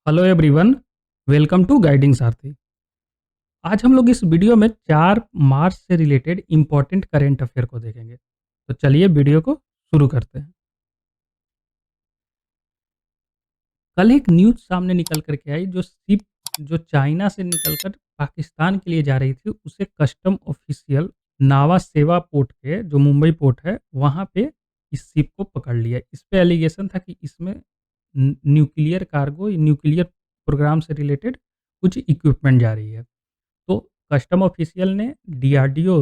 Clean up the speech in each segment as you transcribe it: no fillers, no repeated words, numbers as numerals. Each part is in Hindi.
Hello everyone, welcome to guiding Saarthi. आज हम लोग इस वीडियो में 4 मार्च से रिलेटेड इम्पोर्टेंट करंट अफेयर को देखेंगे। तो चलिए वीडियो को शुरू करते हैं। कल एक न्यूज़ सामने निकल कर के आई, जो शिप जो चाइना से निकलकर पाकिस्तान के लिए जा रही थी, उसे कस्टम ऑफिशियल नावा सेवा पोर्ट के, जो मुंबई पोर्ट है, वहाँ पे इस शिप को पकड़ लिया। इस पे एलिगेशन था कि इसमें न्यूक्लियर कार्गो, न्यूक्लियर प्रोग्राम से रिलेटेड कुछ इक्विपमेंट जा रही है। तो कस्टम ऑफिशियल ने डीआरडीओ,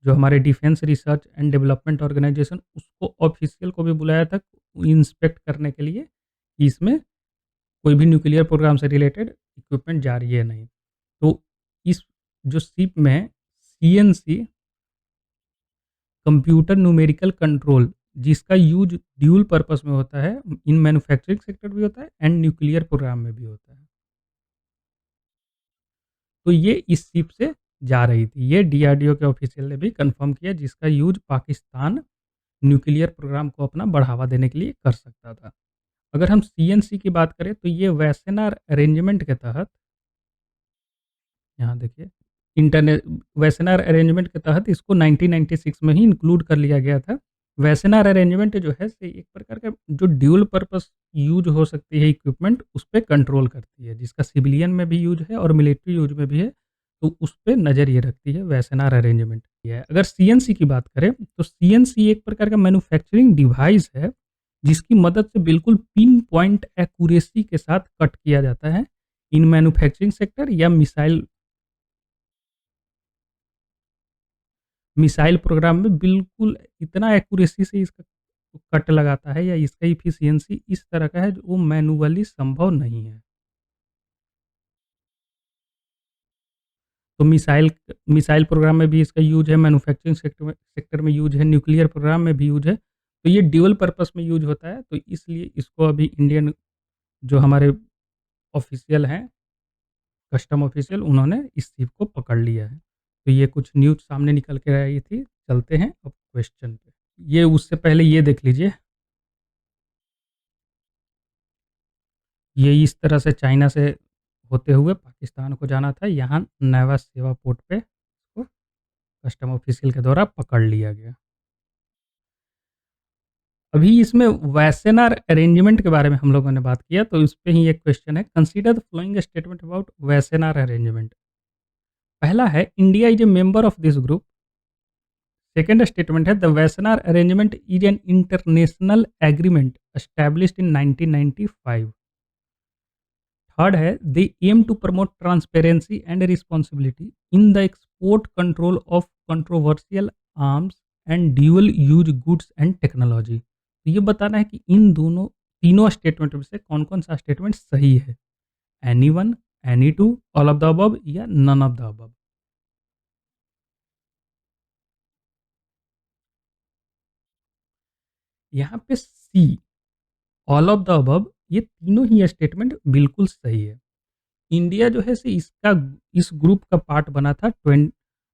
जो हमारे defence research and development organisation, उसको ऑफिशियल को भी बुलाया था इंस्पेक्ट करने के लिए कि इसमें कोई भी न्यूक्लियर प्रोग्राम से रिलेटेड इक्विपमेंट जा रही है नहीं। तो इस जो शिप में सीएनसी, कंप्यूटर न्यूमेरिकल कंट्रोल, जिसका यूज ड्यूल पर्पस में होता है, इन मैन्युफैक्चरिंग सेक्टर भी होता है एंड न्यूक्लियर प्रोग्राम में भी होता है। तो ये इस शिप से जा रही थी। ये डीआरडीओ के ऑफिशियल ने भी कंफर्म किया, जिसका यूज़ पाकिस्तान न्यूक्लियर प्रोग्राम को अपना बढ़ावा देने के लिए कर सकता था। अगर हम सीएनसी की बात करें, तो ये वेसेनार अरेंजमेंट के तहत, यहाँ देखिए, इंटरने वेसेनार अरेंजमेंट के तहत इसको 1996 में ही इंक्लूड कर लिया गया था। वेसेनार अरेंजमेंट जो है से एक प्रकार का जो ड्यूल पर्पस यूज़ हो सकती है इक्विपमेंट, उस पे कंट्रोल करती है, जिसका सिविलियन में भी यूज़ है और मिलिट्री यूज़ में भी है। तो उस पे नज़र ये रखती है वेसेनार अरेंजमेंट। ये है। अगर सीएनसी की बात करें, तो सीएनसी एक प्रकार का मैन्युफैक्चरिंग डिवाइस है, जिसकी मदद से बिल्कुल पिन पॉइंट एक्यूरेसी के साथ कट किया जाता है इन मैन्युफैक्चरिंग सेक्टर या मिसाइल मिसाइल प्रोग्राम में। बिल्कुल इतना एक्यूरेसी से इसका कट लगाता है या इसका इफिशियंसी इस तरह का है, जो वो मैनुअली संभव नहीं है। तो मिसाइल मिसाइल प्रोग्राम में भी इसका यूज़ है, मैन्युफैक्चरिंग सेक्टर में यूज़ है, न्यूक्लियर प्रोग्राम में भी यूज़ है। तो ये ड्यूल पर्पस में यूज़ होता है, तो इसलिए इसको अभी इंडियन जो हमारे ऑफिशियल हैं, कस्टम ऑफिशियल, उन्होंने इस शिप को पकड़ लिया है। तो ये कुछ न्यूज़ सामने निकल के आई थी। चलते हैं अब क्वेश्चन पे। ये उससे पहले ये देख लीजिए, ये इस तरह से चाइना से होते हुए पाकिस्तान को जाना था। यहाँ नेवा सेवा पोर्ट पे इसको कस्टम ऑफिशियल के द्वारा पकड़ लिया गया। अभी इसमें वैसेनार अरेंजमेंट के बारे में हम लोगों ने बात किया, तो इस पे ही एक क्वेश्चन है, consider the following statement about Wassenaar arrangement. पहला है, India is a member of this group. Second statement है, the Wassenaar arrangement is an international agreement established in 1995। Third है, they aim to promote transparency and responsibility in the export control of controversial arms and dual use goods and technology. तो ये बताना है कि इन दोनों तीनों स्टेटमेंट में से कौन कौन सा स्टेटमेंट सही है। Any one, any two, all of the above या नन ऑफ द अबव। यहाँ पे सी, ऑल ऑफ द अबव, ये तीनों ही स्टेटमेंट बिल्कुल सही है। इंडिया जो है से इसका इस ग्रुप का पार्ट बना था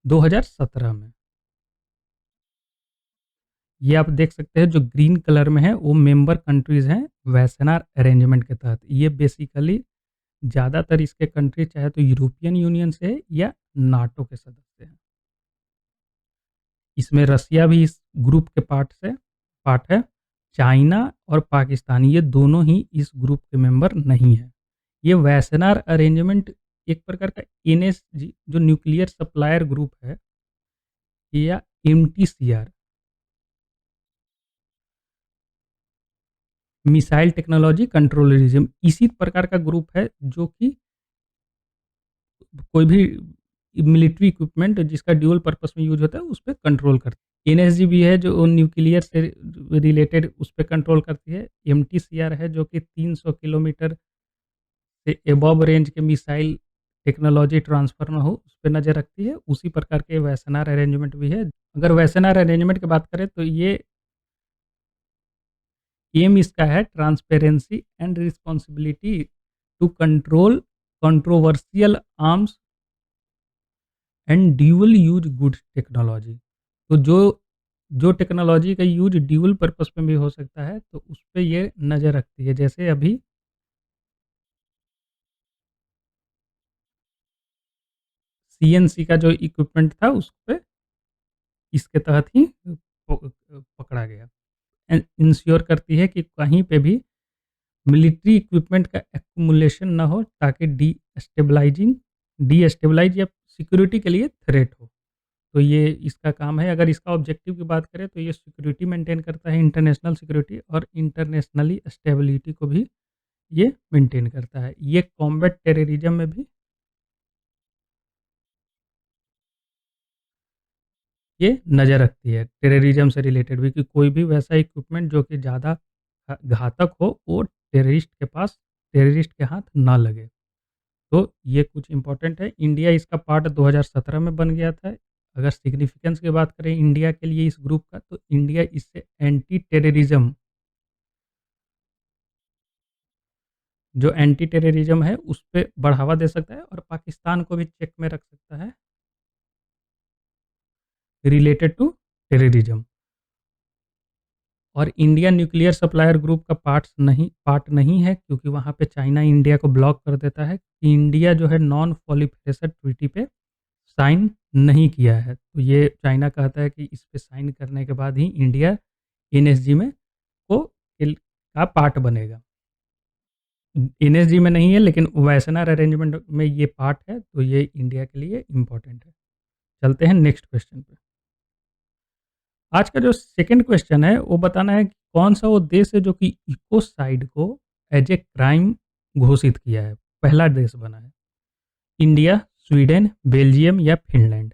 2017 में। ये आप देख सकते हैं, जो ग्रीन कलर में है वो मेंबर कंट्रीज हैं वैसेनार अरेंजमेंट के तहत। ये बेसिकली ज़्यादातर इसके कंट्री चाहे तो यूरोपियन यूनियन से है या नाटो के सदस्य हैं। इसमें रसिया भी इस ग्रुप के पार्ट है। चाइना और पाकिस्तान, ये दोनों ही इस ग्रुप के मेंबर नहीं है। ये वैसेनार अरेंजमेंट एक प्रकार का एनएसजी, जो न्यूक्लियर सप्लायर ग्रुप है, या एमटीसीआर, मिसाइल टेक्नोलॉजी कंट्रोलरिज्म, इसी प्रकार का ग्रुप है, जो कि कोई भी मिलिट्री इक्विपमेंट जिसका ड्यूअल पर्पस में यूज होता है, उस पे कंट्रोल करती है। एनएसजी भी है, जो न्यूक्लियर से रिलेटेड उस पे कंट्रोल करती है। एमटीसीआर है, जो कि 300 किलोमीटर से एबव रेंज के मिसाइल टेक्नोलॉजी ट्रांसफर ना हो, उस पे नज़र रखती है। उसी प्रकार के वैसेनार अरेंजमेंट भी है। अगर वैसेनार अरेंजमेंट की बात करें, तो ये एम इसका है transparency and responsibility to control controversial arms and dual use goods technology. तो जो जो टेक्नोलॉजी का यूज ड्यूअल पर्पस में भी हो सकता है, तो उस पे ये नज़र रखती है। जैसे अभी सीएनसी का जो इक्विपमेंट था उस पे इसके तहत ही पकड़ा गया। इंश्योर करती है कि कहीं पे भी मिलिट्री इक्विपमेंट का एक्युमुलेशन ना हो ताकि डीएस्टेबलाइज या सिक्योरिटी के लिए थ्रेट हो। तो ये इसका काम है। अगर इसका ऑब्जेक्टिव की बात करें तो ये सिक्योरिटी मेंटेन करता है, इंटरनेशनल सिक्योरिटी और इंटरनेशनली स्टेबिलिटी को भी ये मेंटेन करता है। ये कॉम्बैट टेररिज्म में भी ये नज़र रखती है, टेररिज्म से रिलेटेड भी, कि कोई भी वैसा इक्विपमेंट जो कि ज़्यादा घातक हो, वो टेररिस्ट के हाथ ना लगे। तो ये कुछ इम्पोर्टेंट है। इंडिया इसका पार्ट 2017 में बन गया था। अगर सिग्निफिकेंस की बात करें इंडिया के लिए इस ग्रुप का, तो इंडिया इससे एंटी टेररिज्म, जो एंटी टेररिज्म है उस पे बढ़ावा दे सकता है और पाकिस्तान को भी चेक में रख सकता है रिलेटेड टू टेररिज्म। और इंडिया न्यूक्लियर सप्लायर ग्रुप का पार्ट नहीं है, क्योंकि वहाँ पे चाइना इंडिया को ब्लॉक कर देता है कि इंडिया जो है नॉन प्रोलिफरेशन ट्रीटी पे साइन नहीं किया है। तो ये चाइना कहता है कि इस पे साइन करने के बाद ही इंडिया एनएसजी में को का पार्ट बनेगा। एनएसजी में नहीं है लेकिन वैसनर अरेंजमेंट में ये पार्ट है, तो ये इंडिया के लिए इम्पोर्टेंट है। चलते हैं नेक्स्ट क्वेश्चन पे। आज का जो सेकंड क्वेश्चन है वो बताना है कि कौन सा वो देश है जो कि इकोसाइड को एज ए क्राइम घोषित किया है, पहला देश बना है। इंडिया, स्वीडन, बेल्जियम या फिनलैंड।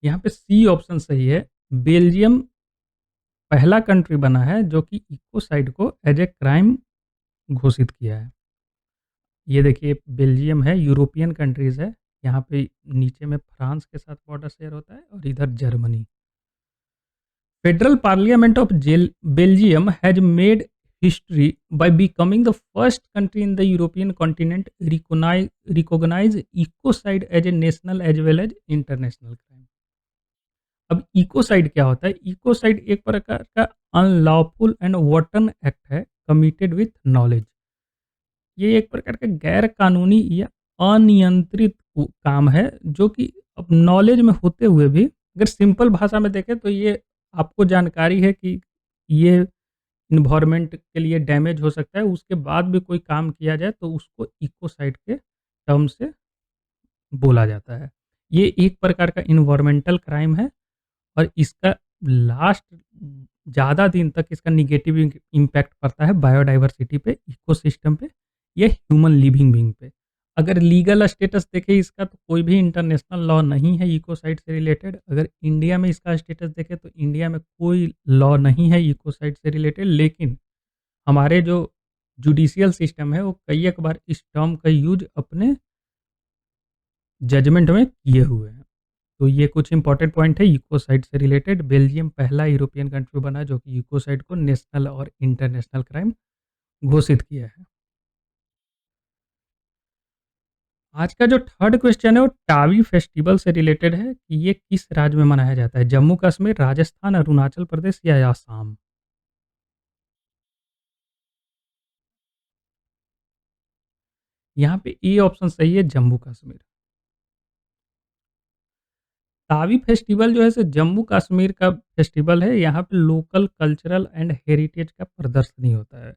यहाँ पे सी ऑप्शन सही है। बेल्जियम पहला कंट्री बना है जो कि इकोसाइड को एज ए क्राइम घोषित किया है। ये देखिए बेल्जियम है, यूरोपियन कंट्रीज है। यहाँ पे नीचे में फ्रांस के साथ बॉर्डर शेयर होता है और इधर Germany. Federal Parliament of Belgium has made history by becoming the first country in the European continent recognize ecocide as a national as well as international crime। अब इकोसाइड क्या होता है? इकोसाइड एक प्रकार का अनलॉफुल एंड वांटन एक्ट है कमिटेड विथ नॉलेज। ये एक प्रकार का गैर कानूनी या अनियंत्रित काम है जो कि अब नॉलेज में होते हुए भी, अगर सिंपल भाषा में देखें तो ये आपको जानकारी है कि ये इन्वायरमेंट के लिए डैमेज हो सकता है, उसके बाद भी कोई काम किया जाए तो उसको इकोसाइड के टर्म से बोला जाता है। ये एक प्रकार का इन्वायरमेंटल क्राइम है और इसका लास्ट ज़्यादा दिन तक इसका नेगेटिव इम्पैक्ट पड़ता है बायोडाइवर्सिटी पे, इकोसिस्टम पे या ह्यूमन लिविंग बीइंग पे। अगर लीगल स्टेटस देखें इसका तो कोई भी इंटरनेशनल लॉ नहीं है इकोसाइड से रिलेटेड। अगर इंडिया में इसका स्टेटस देखें तो इंडिया में कोई लॉ नहीं है इकोसाइड से रिलेटेड, लेकिन हमारे जो जुडिशियल सिस्टम है वो कई एक बार इस टर्म का यूज़ अपने जजमेंट में किए हुए हैं। तो ये कुछ इंपॉर्टेंट पॉइंट है इकोसाइड से रिलेटेड। बेल्जियम पहला यूरोपियन कंट्री बना जो कि इकोसाइड को नेशनल और इंटरनेशनल क्राइम घोषित किया है। आज का जो थर्ड क्वेश्चन है वो टावी फेस्टिवल से रिलेटेड है कि ये किस राज्य में मनाया जाता है? जम्मू कश्मीर, राजस्थान, अरुणाचल प्रदेश या आसाम। यहाँ पे ए ऑप्शन सही है, जम्मू कश्मीर। तावी फेस्टिवल जो है सो जम्मू कश्मीर का फेस्टिवल है। यहाँ पे लोकल कल्चरल एंड हेरिटेज का प्रदर्शनी होता है।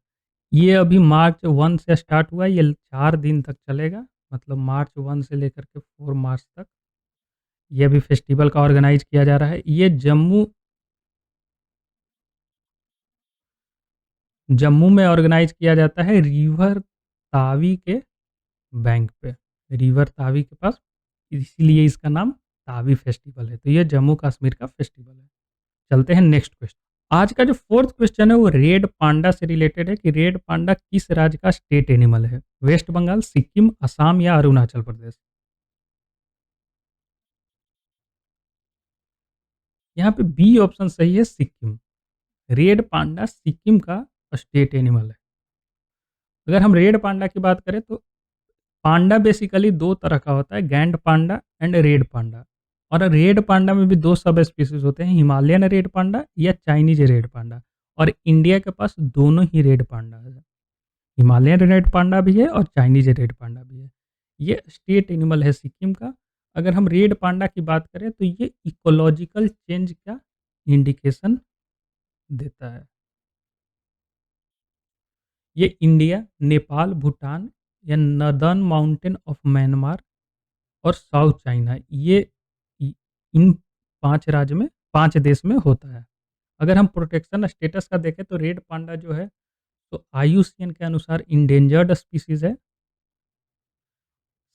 ये अभी मार्च 1 से स्टार्ट हुआ है, ये 4 दिन तक चलेगा। मतलब मार्च 1 से लेकर के 4 मार्च तक ये अभी फेस्टिवल का ऑर्गेनाइज किया जा रहा है। ये जम्मू जम्मू में ऑर्गेनाइज किया जाता है रिवर तावी के बैंक पे, रिवर तावी के पास, इसीलिए इसका नाम तावी फेस्टिवल है। तो ये जम्मू कश्मीर का फेस्टिवल है। चलते हैं नेक्स्ट क्वेश्चन। आज का जो फोर्थ क्वेश्चन है वो रेड पांडा से रिलेटेड है कि रेड पांडा किस राज्य का स्टेट एनिमल है? वेस्ट बंगाल, सिक्किम, असम या अरुणाचल प्रदेश। यहाँ पे बी ऑप्शन सही है, सिक्किम। रेड पांडा सिक्किम का स्टेट एनिमल है। अगर हम रेड पांडा की बात करें तो पांडा बेसिकली दो तरह का होता है, गैंड पांडा एंड रेड पांडा। और रेड पांडा में भी दो सब स्पीसीज होते हैं, हिमालयन रेड पांडा या चाइनीज रेड पांडा। और इंडिया के पास दोनों ही रेड पांडा है। हिमालयन रेड पांडा भी है और चाइनीज़ रेड पांडा भी है। ये स्टेट एनिमल है सिक्किम का। अगर हम रेड पांडा की बात करें तो ये इकोलॉजिकल चेंज का इंडिकेशन देता है। ये इंडिया, नेपाल, भूटान या नॉर्दर्न माउंटेन ऑफ म्यांमार और साउथ चाइना ये इ इन 5 राज्य में 5 देश में होता है। अगर हम प्रोटेक्शन स्टेटस का देखें तो रेड पांडा जो है, तो आईयूसीएन के अनुसार एंडेंजर्ड स्पीशीज़ है।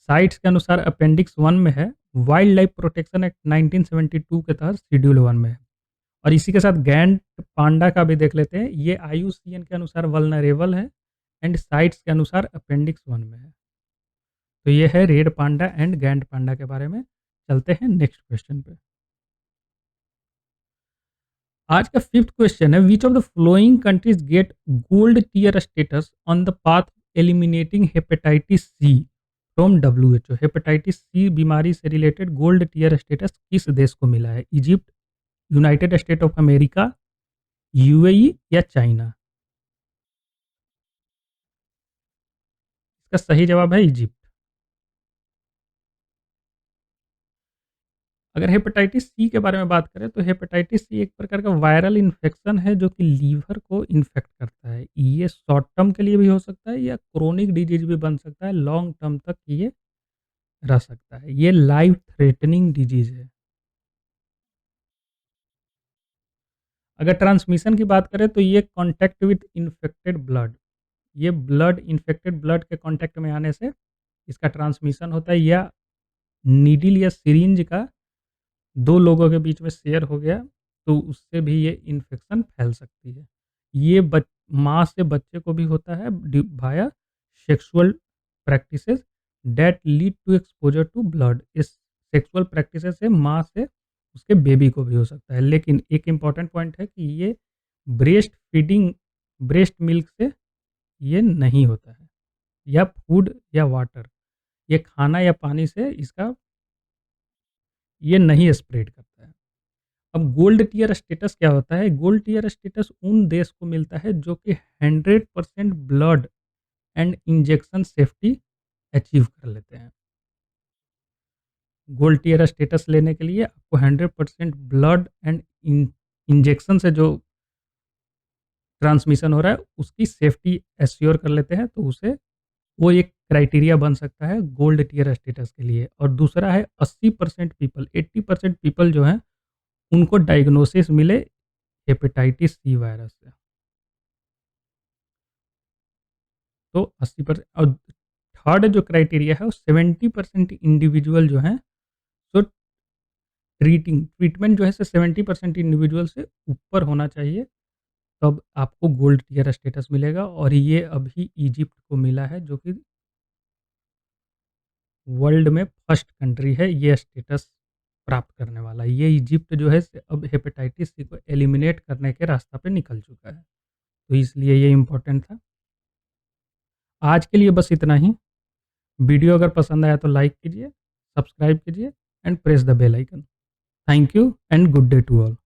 साइट्स के अनुसार अपेंडिक्स 1 में है। वाइल्ड लाइफ प्रोटेक्शन एक्ट 1972 के तहत शेड्यूल 1 में है। और इसी के साथ गैंड पांडा का भी देख लेते हैं। ये आईयूसीएन के अनुसार वल्नरेबल है एंड साइट्स के अनुसार अपेंडिक्स 1 में है। तो ये है रेड पांडा एंड गैंड पांडा के बारे में। चलते हैं नेक्स्ट क्वेश्चन पे। आज का 5th क्वेश्चन है, which of the following countries get gold tier status on the path eliminating hepatitis C from WHO. Hepatitis C बीमारी से रिलेटेड गोल्ड टियर स्टेटस किस देश को मिला है? Egypt, United state of America, UAE या चाइना? इसका सही जवाब है इजिप्ट। अगर हेपेटाइटिस सी के बारे में बात करें तो हेपेटाइटिस सी एक प्रकार का वायरल इन्फेक्शन है जो कि लीवर को इन्फेक्ट करता है। ये शॉर्ट टर्म के लिए भी हो सकता है या क्रोनिक डिजीज भी बन सकता है, लॉन्ग टर्म तक ये रह सकता है। ये लाइफ थ्रेटनिंग डिजीज है। अगर ट्रांसमिशन की बात करें तो ये कॉन्टैक्ट विद इन्फेक्टेड ब्लड, ये ब्लड इन्फेक्टेड ब्लड के कॉन्टैक्ट में आने से इसका ट्रांसमिशन होता है, या नीडल या सिरिंज का 2 लोगों के बीच में शेयर हो गया, तो उससे भी ये इन्फेक्शन फैल सकती है। ये माँ से बच्चे को भी होता है via sexual practices that lead to exposure to blood. इस सेक्सुअल प्रैक्टिसेस से माँ से उसके बेबी को भी हो सकता है। लेकिन एक इम्पॉर्टेंट पॉइंट है कि ये ब्रेस्ट फीडिंग, ब्रेस्ट मिल्क से ये नहीं होता है, या फूड या वाटर, ये खाना या पानी से इसका ये नहीं स्प्रेड करता है। अब गोल्ड टियर स्टेटस क्या होता है? गोल्ड टियर स्टेटस उन देश को मिलता है जो कि 100% blood and injection safety achieve कर लेते हैं। गोल्ड टियर स्टेटस लेने के लिए आपको 100% ब्लड एंड इंजेक्शन से जो ट्रांसमिशन हो रहा है उसकी सेफ्टी एश्योर कर लेते हैं, तो उसे वो एक क्राइटेरिया बन सकता है गोल्ड टियर स्टेटस के लिए। और दूसरा है 80% पीपल, 80% पीपल जो हैं उनको डायग्नोसिस मिले हेपेटाइटिस सी वायरस से। तो 80% और थर्ड जो क्राइटेरिया है वो 70% इंडिविजुअल जो हैं, सो ट्रीटमेंट जो है 70% इंडिविजुअल से ऊपर होना चाहिए, तब आपको गोल्ड टियर स्टेटस मिलेगा। और ये अभी इजिप्ट को मिला है जो कि वर्ल्ड में फर्स्ट कंट्री है ये स्टेटस प्राप्त करने वाला। ये इजिप्ट जो है अब हेपेटाइटिस सी को एलिमिनेट करने के रास्ता पे निकल चुका है, तो इसलिए ये इम्पोर्टेंट था। आज के लिए बस इतना ही। वीडियो अगर पसंद आया तो लाइक कीजिए, सब्सक्राइब कीजिए and press the bell icon. Thank you and good day to all.